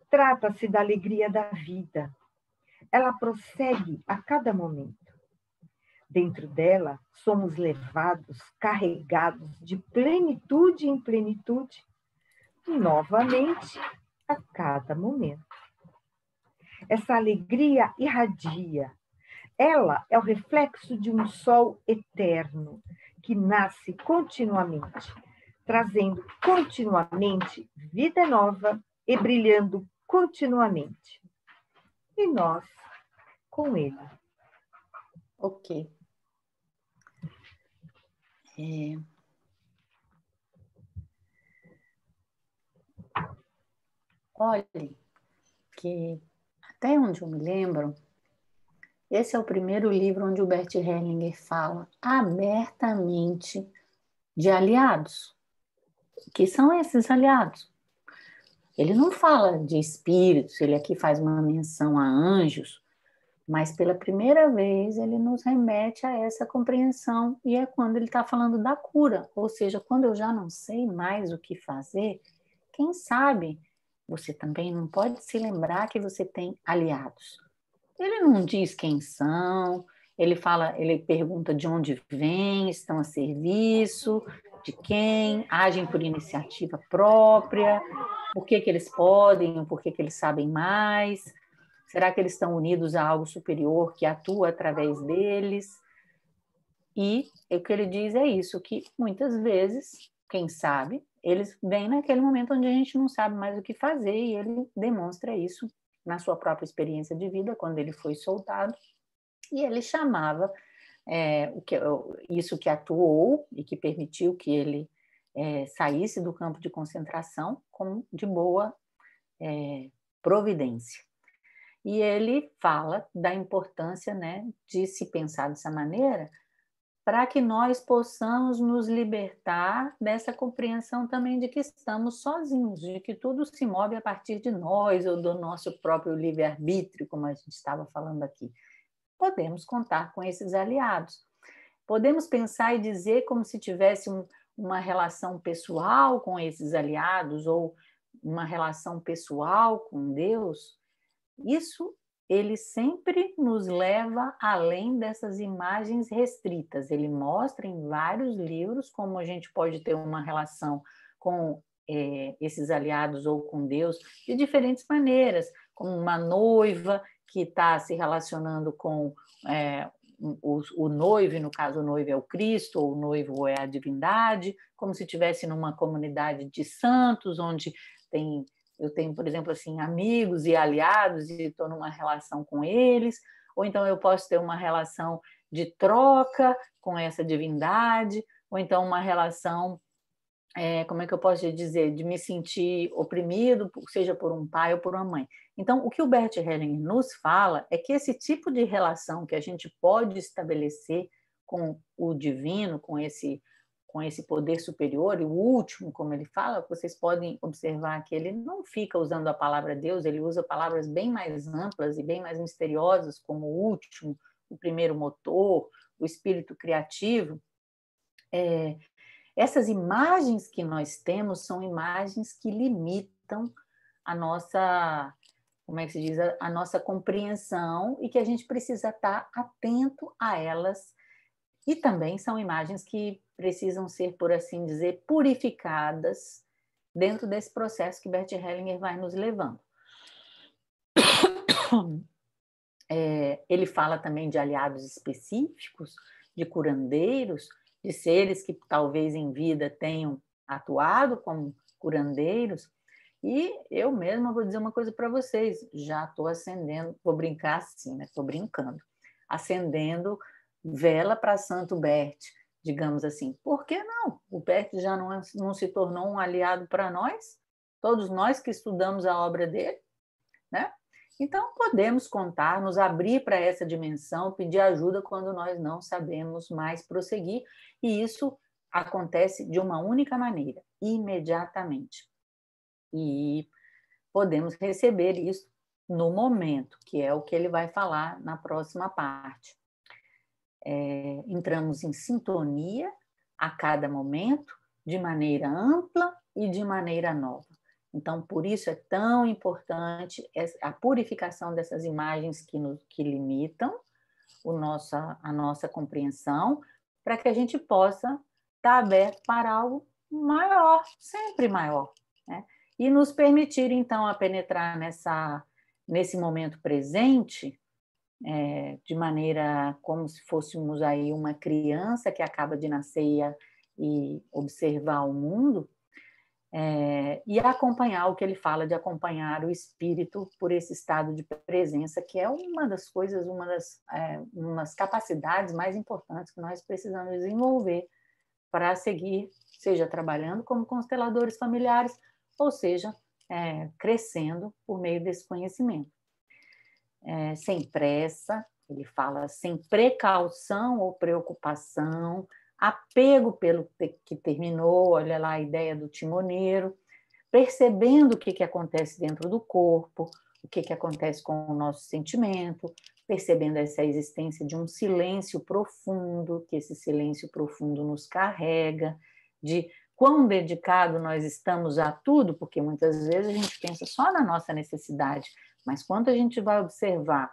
Trata-se da alegria da vida. Ela prossegue a cada momento. Dentro dela, somos levados, carregados de plenitude em plenitude, novamente a cada momento. Essa alegria irradia. Ela é o reflexo de um sol eterno que nasce continuamente, trazendo continuamente vida nova e brilhando continuamente. E nós com ele. Ok. Olhe, que até onde eu me lembro, esse é o primeiro livro onde o Bert Hellinger fala abertamente de aliados. Que são esses aliados? Ele não fala de espíritos, ele aqui faz uma menção a anjos, mas pela primeira vez ele nos remete a essa compreensão, e é quando ele está falando da cura, ou seja, quando eu já não sei mais o que fazer, quem sabe você também não pode se lembrar que você tem aliados. Ele não diz quem são, ele pergunta de onde vêm, estão a serviço, de quem, agem por iniciativa própria, por que eles podem, por que eles sabem mais. Será que eles estão unidos a algo superior que atua através deles? E o que ele diz é isso, que muitas vezes, quem sabe, eles vêm naquele momento onde a gente não sabe mais o que fazer, e ele demonstra isso na sua própria experiência de vida, quando ele foi soltado, e ele chamava isso que atuou e que permitiu que ele saísse do campo de concentração como de boa providência. E ele fala da importância, né, de se pensar dessa maneira, para que nós possamos nos libertar dessa compreensão também de que estamos sozinhos, de que tudo se move a partir de nós ou do nosso próprio livre-arbítrio, como a gente estava falando aqui. Podemos contar com esses aliados. Podemos pensar e dizer como se tivesse uma relação pessoal com esses aliados ou uma relação pessoal com Deus. Isso ele sempre nos leva além dessas imagens restritas. Ele mostra em vários livros como a gente pode ter uma relação com esses aliados ou com Deus de diferentes maneiras, como uma noiva que está se relacionando com o noivo, e no caso o noivo é o Cristo, ou o noivo é a divindade, como se estivesse numa comunidade de santos, onde eu tenho, por exemplo, assim, amigos e aliados e estou numa relação com eles, ou então eu posso ter uma relação de troca com essa divindade, ou então uma relação, como é que eu posso dizer, de me sentir oprimido, seja por um pai ou por uma mãe. Então, o que o Bert Hellinger nos fala é que esse tipo de relação que a gente pode estabelecer com o divino, com esse poder superior, e o último, como ele fala, vocês podem observar que ele não fica usando a palavra Deus, ele usa palavras bem mais amplas e bem mais misteriosas, como o último, o primeiro motor, o espírito criativo. Essas imagens que nós temos são imagens que limitam a nossa, como é que se diz, a nossa compreensão, e que a gente precisa estar atento a elas. E também são imagens que precisam ser, por assim dizer, purificadas dentro desse processo que Bert Hellinger vai nos levando. Ele fala também de aliados específicos, de curandeiros, de seres que talvez em vida tenham atuado como curandeiros. E eu mesma vou dizer uma coisa para vocês, já estou acendendo, vou brincar assim, né? Estou brincando, acendendo vela para Santo Bert, digamos assim. Por que não? O Bert já não se tornou um aliado para nós? Todos nós que estudamos a obra dele, né? Então, podemos contar, nos abrir para essa dimensão, pedir ajuda quando nós não sabemos mais prosseguir, e isso acontece de uma única maneira, imediatamente. E podemos receber isso no momento, que é o que ele vai falar na próxima parte. Entramos em sintonia a cada momento, de maneira ampla e de maneira nova. Então, por isso é tão importante a purificação dessas imagens que limitam a nossa compreensão, para que a gente possa estar aberto para algo maior, sempre maior, né? E nos permitir, então, a penetrar nesse momento presente, de maneira como se fôssemos aí uma criança que acaba de nascer e observar o mundo, e acompanhar o que ele fala de acompanhar o espírito por esse estado de presença, que é uma das coisas, umas capacidades mais importantes que nós precisamos desenvolver para seguir, seja trabalhando como consteladores familiares, ou seja, crescendo por meio desse conhecimento. Sem pressa, ele fala sem precaução ou preocupação, apego pelo que terminou, olha lá a ideia do timoneiro, percebendo o que acontece dentro do corpo, o que acontece com o nosso sentimento, percebendo essa existência de um silêncio profundo, que esse silêncio profundo nos carrega, de quão dedicado nós estamos a tudo, porque muitas vezes a gente pensa só na nossa necessidade, mas quando a gente vai observar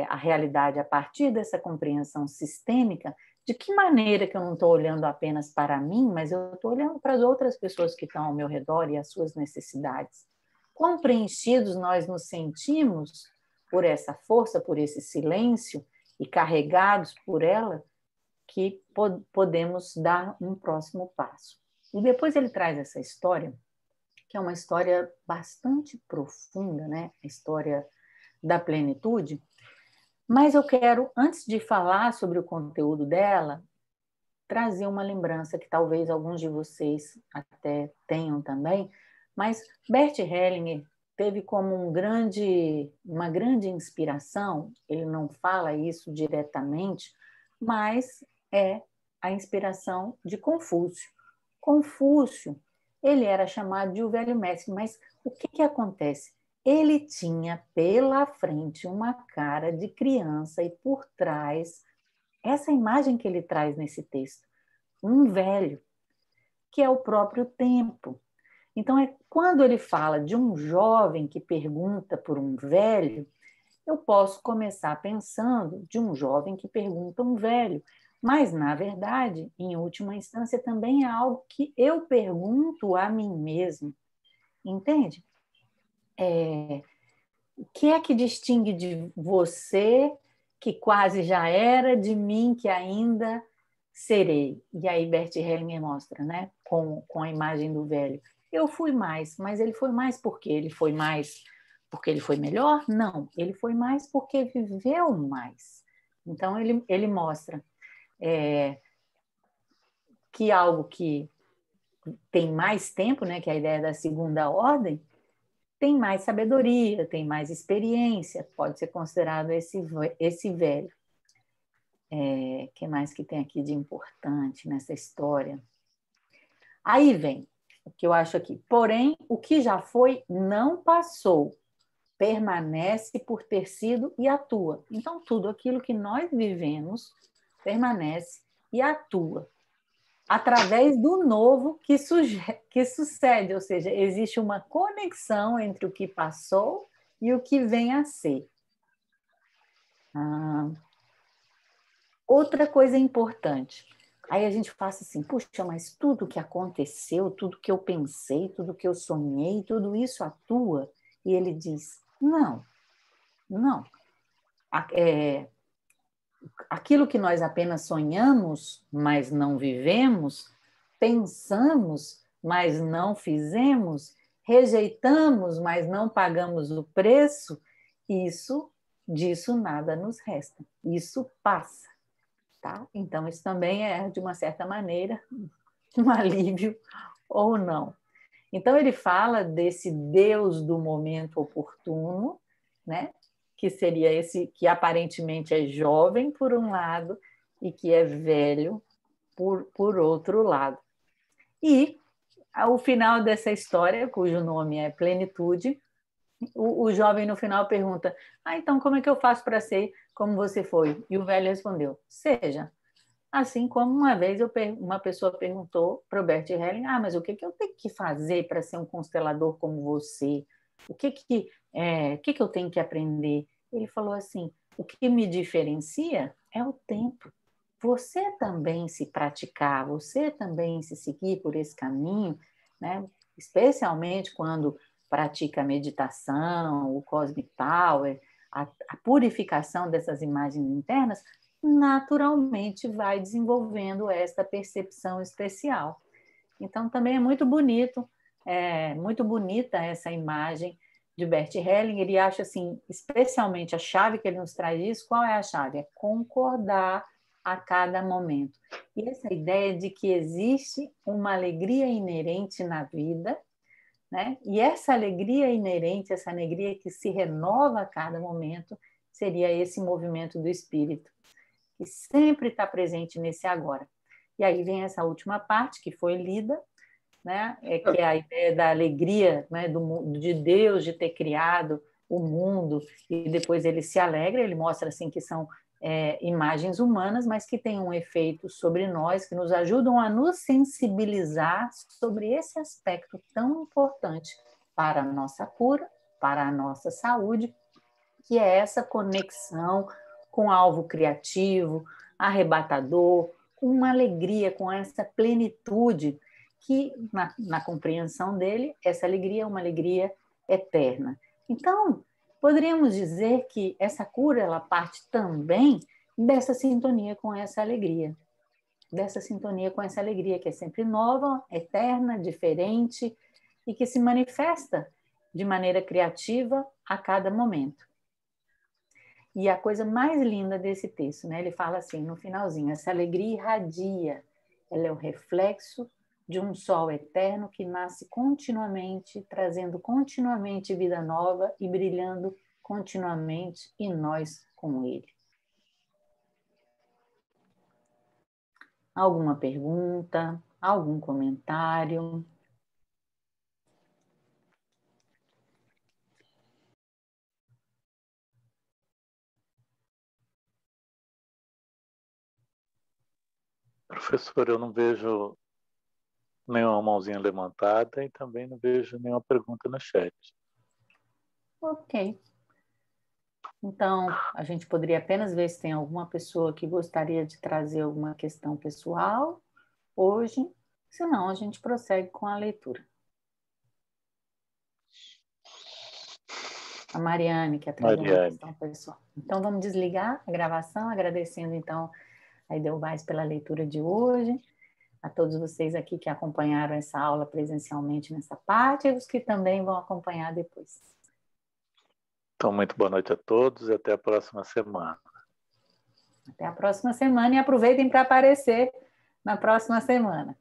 a realidade a partir dessa compreensão sistêmica, de que maneira que eu não estou olhando apenas para mim, mas eu estou olhando para as outras pessoas que estão ao meu redor e as suas necessidades. Quão preenchidos nós nos sentimos por essa força, por esse silêncio, e carregados por ela, que podemos dar um próximo passo. E depois ele traz essa história, que é uma história bastante profunda, né? A história da plenitude. Mas eu quero, antes de falar sobre o conteúdo dela, trazer uma lembrança que talvez alguns de vocês até tenham também, mas Bert Hellinger teve como uma grande inspiração, ele não fala isso diretamente, mas é a inspiração de Confúcio. Confúcio, ele era chamado de o velho mestre, mas o que acontece? Ele tinha pela frente uma cara de criança e por trás, essa imagem que ele traz nesse texto, um velho, que é o próprio tempo. Então, quando ele fala de um jovem que pergunta por um velho, eu posso começar pensando de um jovem que pergunta a um velho. Mas, na verdade, em última instância, também é algo que eu pergunto a mim mesmo. Entende? O que é que distingue de você, que quase já era, de mim, que ainda serei? E aí Bert Hellinger mostra, né? Com a imagem do velho. Eu fui mais, mas ele foi mais por quê? Ele foi mais porque ele foi melhor? Não, ele foi mais porque viveu mais. Então, ele mostra que algo que tem mais tempo, né, que é a ideia da segunda ordem, tem mais sabedoria, tem mais experiência, pode ser considerado esse velho. Que mais que tem aqui de importante nessa história? Aí vem o que eu acho aqui. Porém, o que já foi não passou, permanece por ter sido e atua. Então, tudo aquilo que nós vivemos permanece e atua através do novo que sucede, ou seja, existe uma conexão entre o que passou e o que vem a ser. Outra coisa importante, aí a gente fala assim, puxa, mas tudo que aconteceu, tudo que eu pensei, tudo que eu sonhei, tudo isso atua? E ele diz, não. Aquilo que nós apenas sonhamos, mas não vivemos, pensamos, mas não fizemos, rejeitamos, mas não pagamos o preço, disso nada nos resta. Isso passa, tá? Então, isso também é, de uma certa maneira, um alívio ou não. Então, ele fala desse Deus do momento oportuno, né? Que seria esse que aparentemente é jovem, por um lado, e que é velho, por outro lado. E, ao final dessa história, cujo nome é Plenitude, o jovem no final pergunta, então como é que eu faço para ser como você foi? E o velho respondeu, seja. Assim como uma vez uma pessoa perguntou para o Bert Helling, mas o que eu tenho que fazer para ser um constelador como você? O que eu tenho que aprender? Ele falou assim, o que me diferencia é o tempo. Você também se praticar, você também se seguir por esse caminho, né? Especialmente quando pratica a meditação, o Cosmic Power, a purificação dessas imagens internas, naturalmente vai desenvolvendo esta percepção especial. Então, também é muito bonito, muito bonita essa imagem de Bert Hellinger. Ele acha assim, especialmente a chave que ele nos traz isso, qual é a chave? É concordar a cada momento. E essa ideia de que existe uma alegria inerente na vida, né? E essa alegria inerente, essa alegria que se renova a cada momento, seria esse movimento do espírito, que sempre está presente nesse agora. E aí vem essa última parte que foi lida, né? Que é a ideia da alegria, né? de Deus de ter criado o mundo, e depois ele se alegra, ele mostra assim que são imagens humanas, mas que têm um efeito sobre nós, que nos ajudam a nos sensibilizar sobre esse aspecto tão importante para a nossa cura, para a nossa saúde, que é essa conexão com alvo criativo, arrebatador, com uma alegria, com essa plenitude, que na compreensão dele, essa alegria é uma alegria eterna. Então, poderíamos dizer que essa cura ela parte também dessa sintonia com essa alegria, que é sempre nova, eterna, diferente e que se manifesta de maneira criativa a cada momento. E a coisa mais linda desse texto, né? Ele fala assim, no finalzinho, essa alegria irradia, ela é o reflexo de um sol eterno que nasce continuamente, trazendo continuamente vida nova e brilhando continuamente, e nós com ele. Alguma pergunta? Algum comentário? Professor, eu não vejo nenhuma mãozinha levantada e também não vejo nenhuma pergunta no chat. Ok. Então, a gente poderia apenas ver se tem alguma pessoa que gostaria de trazer alguma questão pessoal hoje. Senão, a gente prossegue com a leitura. A Mariane quer trazer uma questão pessoal. Então, vamos desligar a gravação, agradecendo, então, a Edelweiss pela leitura de hoje, a todos vocês aqui que acompanharam essa aula presencialmente nessa parte e os que também vão acompanhar depois. Então, muito boa noite a todos e até a próxima semana. Até a próxima semana e aproveitem para aparecer na próxima semana.